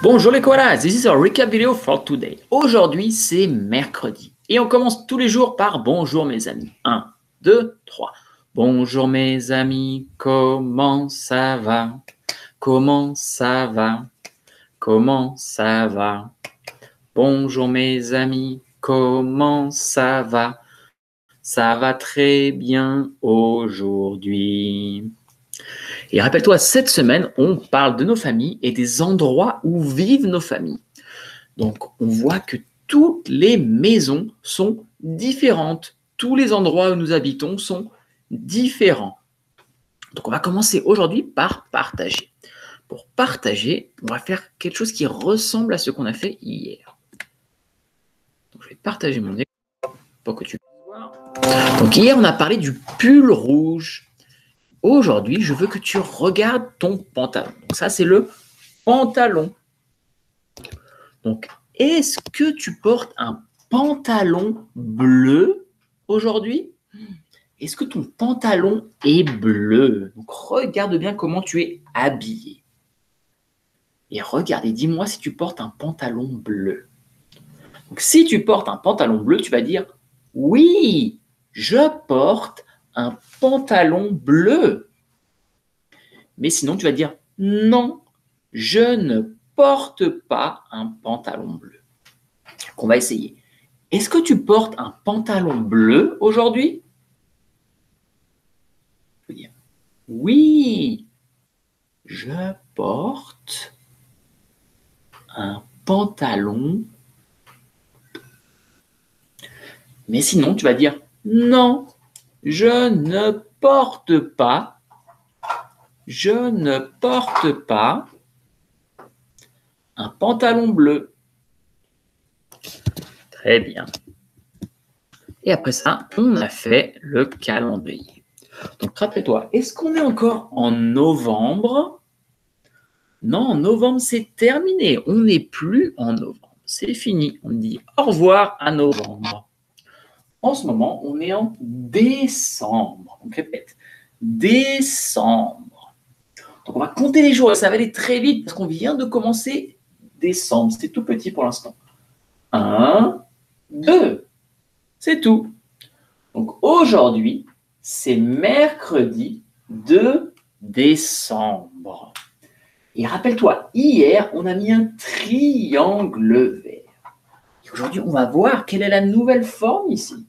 Bonjour les koalas, this is a recap video for today. Aujourd'hui, c'est mercredi. Et on commence tous les jours par bonjour mes amis. 1, 2, 3. Bonjour mes amis, comment ça va? Comment ça va? Comment ça va? Bonjour mes amis, comment ça va? Ça va très bien aujourd'hui. Et rappelle-toi, cette semaine, on parle de nos familles et des endroits où vivent nos familles. Donc, on voit que toutes les maisons sont différentes. Tous les endroits où nous habitons sont différents. Donc, on va commencer aujourd'hui par partager. Pour partager, on va faire quelque chose qui ressemble à ce qu'on a fait hier. Donc, je vais partager mon écran pour que tu puisses voir. Donc, hier, on a parlé du pull rouge. Aujourd'hui, je veux que tu regardes ton pantalon. Donc, ça, c'est le pantalon. Donc, est-ce que tu portes un pantalon bleu aujourd'hui? Est-ce que ton pantalon est bleu? Donc, regarde bien comment tu es habillé. Et regarde et dis-moi si tu portes un pantalon bleu. Donc, si tu portes un pantalon bleu, tu vas dire « Oui, je porte un pantalon bleu ». Mais sinon, tu vas dire « Non, je ne porte pas un pantalon bleu ». Donc, on va essayer. Est-ce que tu portes un pantalon bleu aujourd'hui? Je veux dire « Oui, je porte un pantalon ». Mais sinon, tu vas dire « Non, je ne porte pas un pantalon bleu ». Très bien. Et après ça, on a fait le calendrier. Donc, rappelle-toi, est-ce qu'on est encore en novembre? Non, en novembre, c'est terminé. On n'est plus en novembre. C'est fini. On dit au revoir à novembre. En ce moment, on est en décembre. Donc, répète. Décembre. Donc, on va compter les jours. Ça va aller très vite parce qu'on vient de commencer décembre. C'est tout petit pour l'instant. 1, 2. C'est tout. Donc, aujourd'hui, c'est mercredi 2 décembre. Et rappelle-toi, hier, on a mis un triangle vert. Et aujourd'hui, on va voir quelle est la nouvelle forme ici.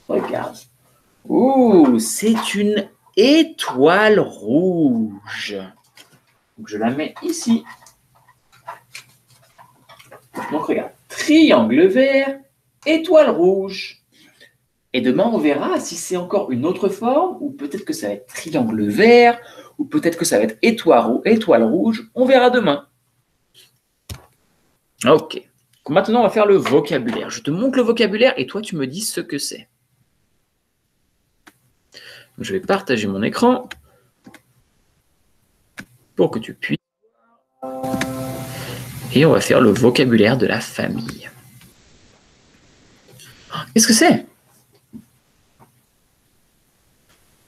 Regarde. Ouh, c'est une étoile rouge. Donc, je la mets ici. Donc, regarde. Triangle vert, étoile rouge. Et demain, on verra si c'est encore une autre forme, ou peut-être que ça va être triangle vert, ou peut-être que ça va être étoile rouge. On verra demain. Ok. Donc maintenant, on va faire le vocabulaire. Je te montre le vocabulaire et toi, tu me dis ce que c'est. Je vais partager mon écran pour que tu puisses. Et on va faire le vocabulaire de la famille. Qu'est-ce que c'est?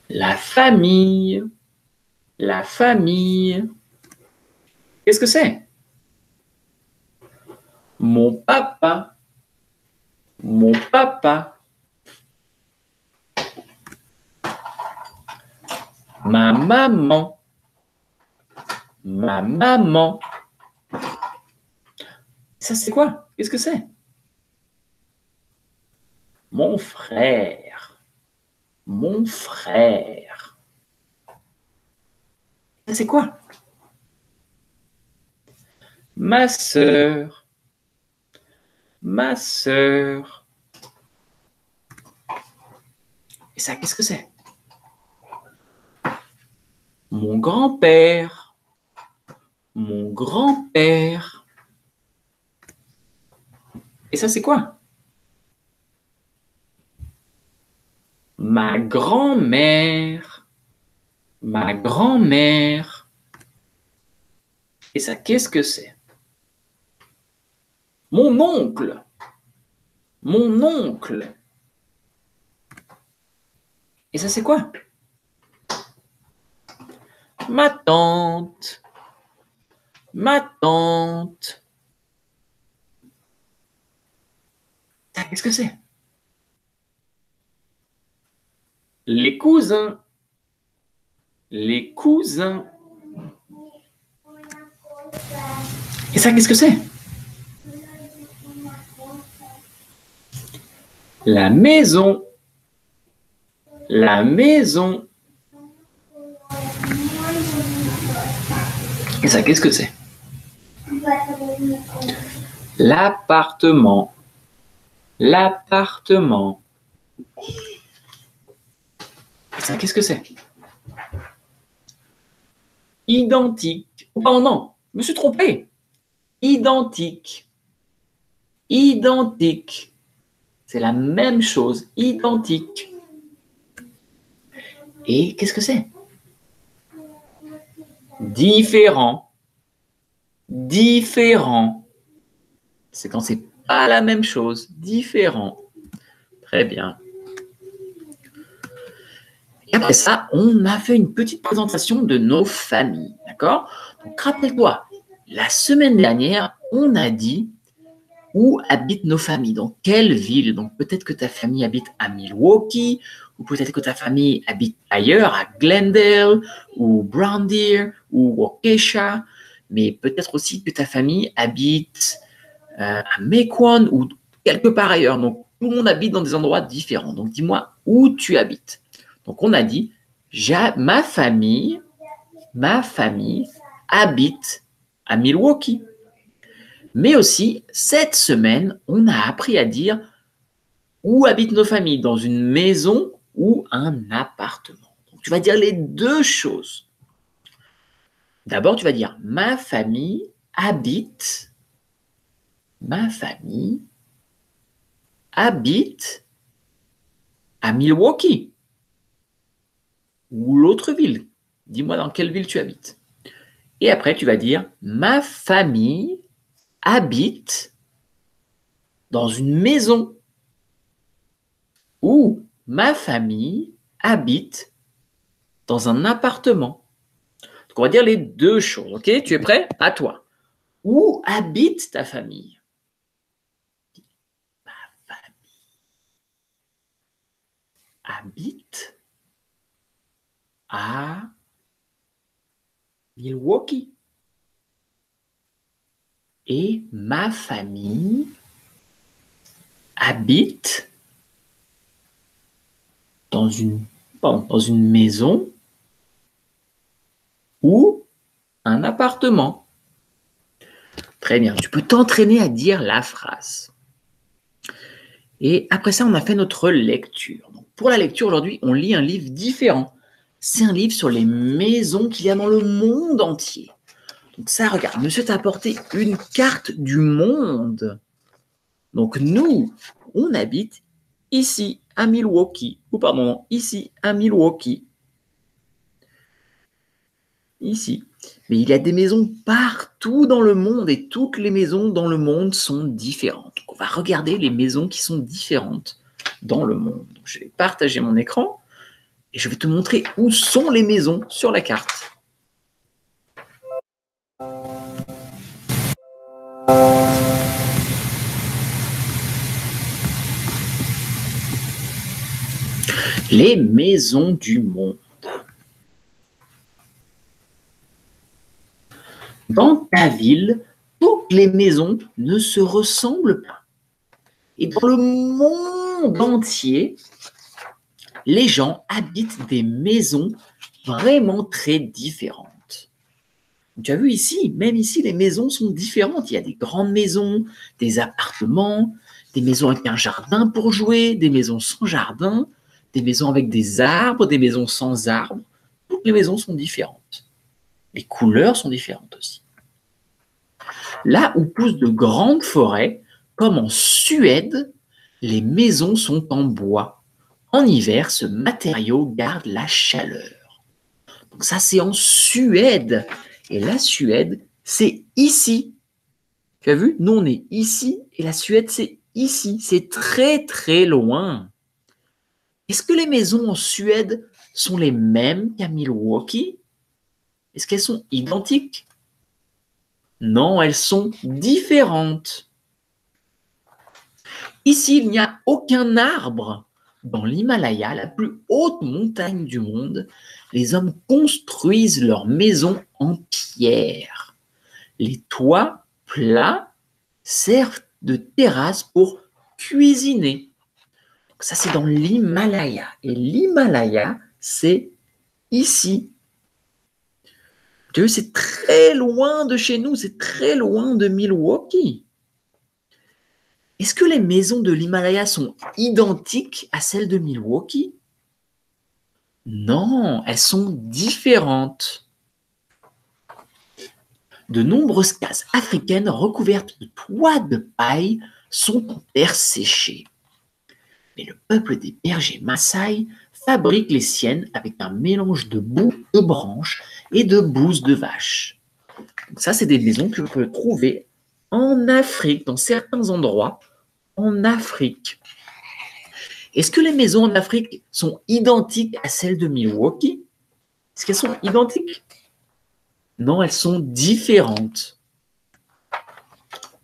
La famille. La famille. Qu'est-ce que c'est? Mon papa. Mon papa. Ma maman. Ma maman. Ça, c'est quoi? Qu'est-ce que c'est? Mon frère. Mon frère. Ça, c'est quoi? Ma sœur. Ma sœur. Et ça, qu'est-ce que c'est? Mon grand-père. Mon grand-père. Et ça, c'est quoi? Ma grand-mère. Ma grand-mère. Et ça, qu'est-ce que c'est? Mon oncle. Mon oncle. Et ça, c'est quoi? Ma tante. ma tante. Ça, qu'est-ce que c'est? Les cousins. Les cousins. Et ça, qu'est-ce que c'est? La maison. La maison. Et ça, qu'est-ce que c'est? L'appartement. L'appartement. Et ça, qu'est-ce que c'est? Identique. Oh non, je me suis trompé. Identique. Identique. C'est la même chose. Identique. Et qu'est-ce que c'est? Différent. Différent. C'est quand c'est pas la même chose. Différent. Très bien. Et après ça, on a fait une petite présentation de nos familles. D'accord? Donc, rappelle-toi, la semaine dernière, on a dit où habitent nos familles, dans quelle ville. Donc, peut-être que ta famille habite à Milwaukee, ou peut-être que ta famille habite ailleurs, à Glendale, ou Brown Deer, ou Waukesha, mais peut-être aussi que ta famille habite à Mequon, ou quelque part ailleurs. Donc, tout le monde habite dans des endroits différents. Donc, dis-moi où tu habites. Donc, on a dit, ma famille habite à Milwaukee. Mais aussi, cette semaine, on a appris à dire où habitent nos familles, dans une maison ou un appartement. Donc, tu vas dire les deux choses. D'abord, tu vas dire ma famille habite à Milwaukee ou l'autre ville. Dis-moi dans quelle ville tu habites. Et après, tu vas dire ma famille habite dans une maison ou ma famille habite dans un appartement. Donc, on va dire les deux choses, ok? Tu es prêt? À toi. Où habite ta famille? Ma famille habite à Milwaukee. Et ma famille habite dans une maison ou un appartement. Très bien, tu peux t'entraîner à dire la phrase. Et après ça, on a fait notre lecture. Donc, pour la lecture, aujourd'hui, on lit un livre différent. C'est un livre sur les maisons qu'il y a dans le monde entier. Donc ça, regarde, monsieur t'a apporté une carte du monde. Donc nous, on habite ici à Milwaukee. Ou pardon, ici à Milwaukee. Ici. Mais il y a des maisons partout dans le monde et toutes les maisons dans le monde sont différentes. Donc on va regarder les maisons qui sont différentes dans le monde. Donc je vais partager mon écran et je vais te montrer où sont les maisons sur la carte. Les maisons du monde. Dans ta ville, toutes les maisons ne se ressemblent pas. Et dans le monde entier, les gens habitent des maisons vraiment très différentes. Tu as vu ici, même ici, les maisons sont différentes. Il y a des grandes maisons, des appartements, des maisons avec un jardin pour jouer, des maisons sans jardin, des maisons avec des arbres, des maisons sans arbres. Toutes les maisons sont différentes. Les couleurs sont différentes aussi. Là où poussent de grandes forêts, comme en Suède, les maisons sont en bois. En hiver, ce matériau garde la chaleur. Donc ça, c'est en Suède. Et la Suède, c'est ici. Tu as vu? Nous, on est ici et la Suède, c'est ici. C'est très, très loin. Est-ce que les maisons en Suède sont les mêmes qu'à Milwaukee? Est-ce qu'elles sont identiques? Non, elles sont différentes. Ici, il n'y a aucun arbre. Dans l'Himalaya, la plus haute montagne du monde, les hommes construisent leurs maisons en pierre. Les toits plats servent de terrasse pour cuisiner. Donc ça, c'est dans l'Himalaya. Et l'Himalaya, c'est ici. Tu vois, c'est très loin de chez nous, c'est très loin de Milwaukee. Est-ce que les maisons de l'Himalaya sont identiques à celles de Milwaukee? Non, elles sont différentes. De nombreuses cases africaines recouvertes de toits de paille sont en terre séchée. Mais le peuple des bergers Maasai fabrique les siennes avec un mélange de boue de branches et de bouse de vache. Donc ça, c'est des maisons que vous pouvez trouver en Afrique, dans certains endroits en Afrique. Est-ce que les maisons en Afrique sont identiques à celles de Milwaukee? Est-ce qu'elles sont identiques? Non, elles sont différentes.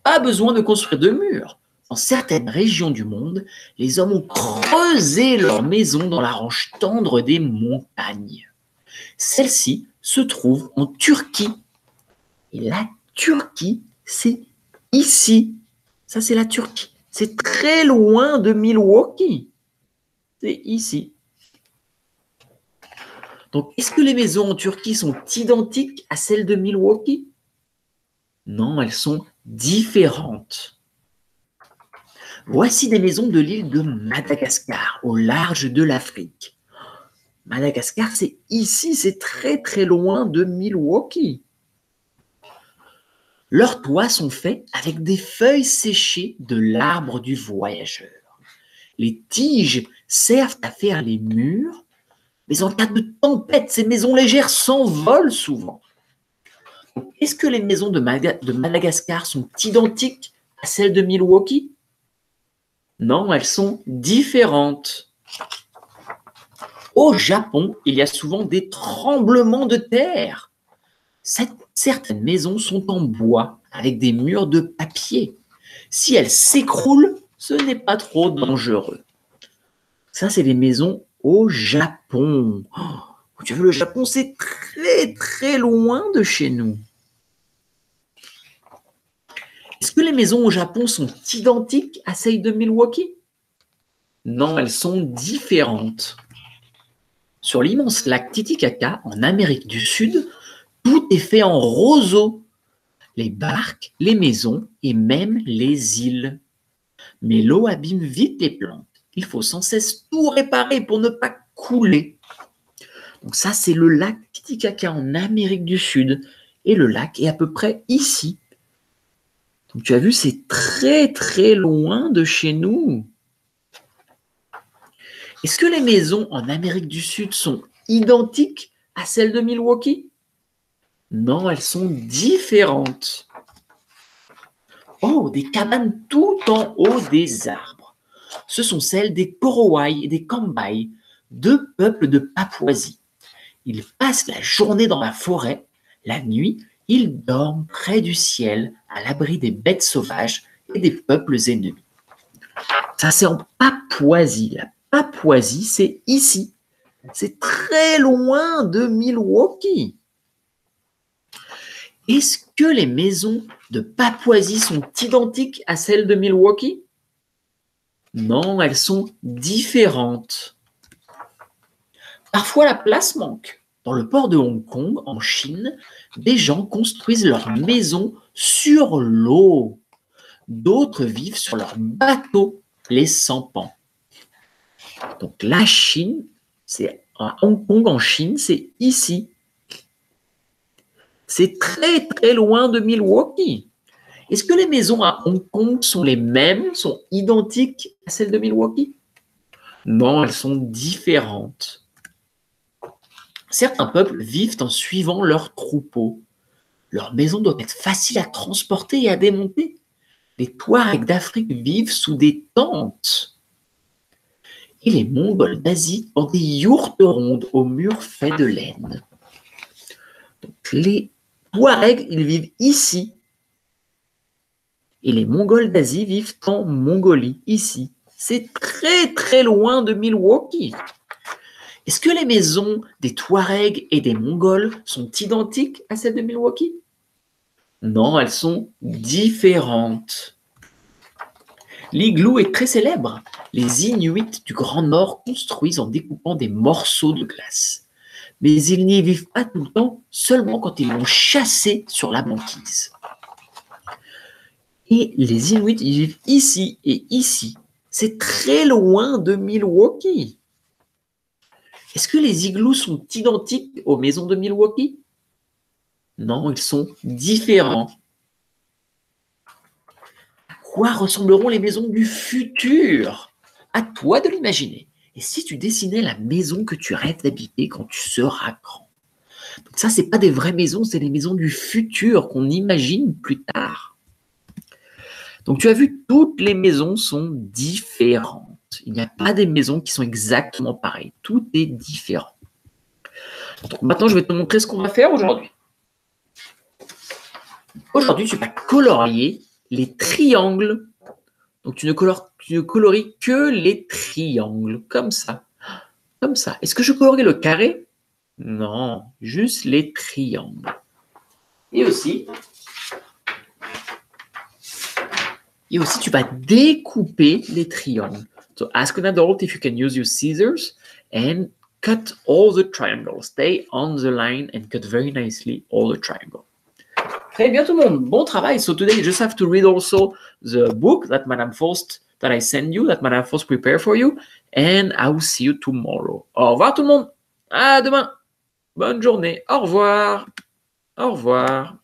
Pas besoin de construire de murs. Dans certaines régions du monde, les hommes ont creusé leurs maisons dans la range tendre des montagnes. Celle-ci se trouve en Turquie. Et la Turquie, c'est ici. Ça, c'est la Turquie. C'est très loin de Milwaukee. C'est ici. Donc, est-ce que les maisons en Turquie sont identiques à celles de Milwaukee? Non, elles sont différentes. Voici des maisons de l'île de Madagascar, au large de l'Afrique. Madagascar, c'est ici, c'est très très loin de Milwaukee. Leurs toits sont faits avec des feuilles séchées de l'arbre du voyageur. Les tiges servent à faire les murs, mais en cas de tempête, ces maisons légères s'envolent souvent. Est-ce que les maisons de Madagascar sont identiques à celles de Milwaukee? Non, elles sont différentes. Au Japon, il y a souvent des tremblements de terre. Certaines maisons sont en bois avec des murs de papier. Si elles s'écroulent, ce n'est pas trop dangereux. Ça, c'est les maisons au Japon. Oh, tu as vu, le Japon, c'est très très loin de chez nous. Est-ce que les maisons au Japon sont identiques à celles de Milwaukee? Non, elles sont différentes. Sur l'immense lac Titicaca, en Amérique du Sud, tout est fait en roseau. Les barques, les maisons et même les îles. Mais l'eau abîme vite les plantes. Il faut sans cesse tout réparer pour ne pas couler. Donc ça, c'est le lac Titicaca en Amérique du Sud. Et le lac est à peu près ici. Donc tu as vu, c'est très très loin de chez nous. Est-ce que les maisons en Amérique du Sud sont identiques à celles de Milwaukee? Non, elles sont différentes. Oh, des cabanes tout en haut des arbres. Ce sont celles des Korowai et des Kambai, deux peuples de Papouasie. Ils passent la journée dans la forêt. La nuit, ils dorment près du ciel, à l'abri des bêtes sauvages et des peuples ennemis. Ça, c'est en Papouasie. La Papouasie, c'est ici. C'est très loin de Milwaukee. Est-ce que les maisons de Papouasie sont identiques à celles de Milwaukee? Non, elles sont différentes. Parfois, la place manque. Dans le port de Hong Kong, en Chine, des gens construisent leurs maisons sur l'eau. D'autres vivent sur leurs bateaux, les sampans. Donc la Chine, c'est à Hong Kong en Chine, c'est ici. C'est très très loin de Milwaukee. Est-ce que les maisons à Hong Kong sont les mêmes, sont identiques à celles de Milwaukee? Non, elles sont différentes. Certains peuples vivent en suivant leurs troupeaux. Leurs maisons doivent être faciles à transporter et à démonter. Les Touaregs d'Afrique vivent sous des tentes. Et les Mongols d'Asie ont des yourtes rondes aux murs faits de laine. Donc les Touaregs, ils vivent ici. Et les Mongols d'Asie vivent en Mongolie, ici. C'est très très loin de Milwaukee. Est-ce que les maisons des Touaregs et des Mongols sont identiques à celles de Milwaukee? Non, elles sont différentes. L'igloo est très célèbre. Les Inuits du Grand Nord construisent en découpant des morceaux de glace. Mais ils n'y vivent pas tout le temps, seulement quand ils vont chasser sur la banquise. Et les Inuits, ils vivent ici et ici. C'est très loin de Milwaukee. Est-ce que les igloos sont identiques aux maisons de Milwaukee? Non, ils sont différents. À quoi ressembleront les maisons du futur? À toi de l'imaginer. Et si tu dessinais la maison que tu rêves d'habiter quand tu seras grand? Donc ça, ce n'est pas des vraies maisons, c'est les maisons du futur qu'on imagine plus tard. Donc tu as vu, toutes les maisons sont différentes. Il n'y a pas des maisons qui sont exactement pareilles. Tout est différent. Donc maintenant, je vais te montrer ce qu'on va faire aujourd'hui. Aujourd'hui, tu vas colorier les triangles. Donc tu ne colories que les triangles, comme ça. Comme ça. Est-ce que je colorie le carré? Non, juste les triangles. Et aussi, tu vas découper les triangles. So ask an adult if you can use your scissors and cut all the triangles. Stay on the line and cut very nicely all the triangles. Très bien tout le monde, bon travail. So today you just have to read also the book that Madame Faust, that I send you, that Madame Faust prepare for you, and I will see you tomorrow. Au revoir tout le monde, à demain. Bonne journée, au revoir. Au revoir.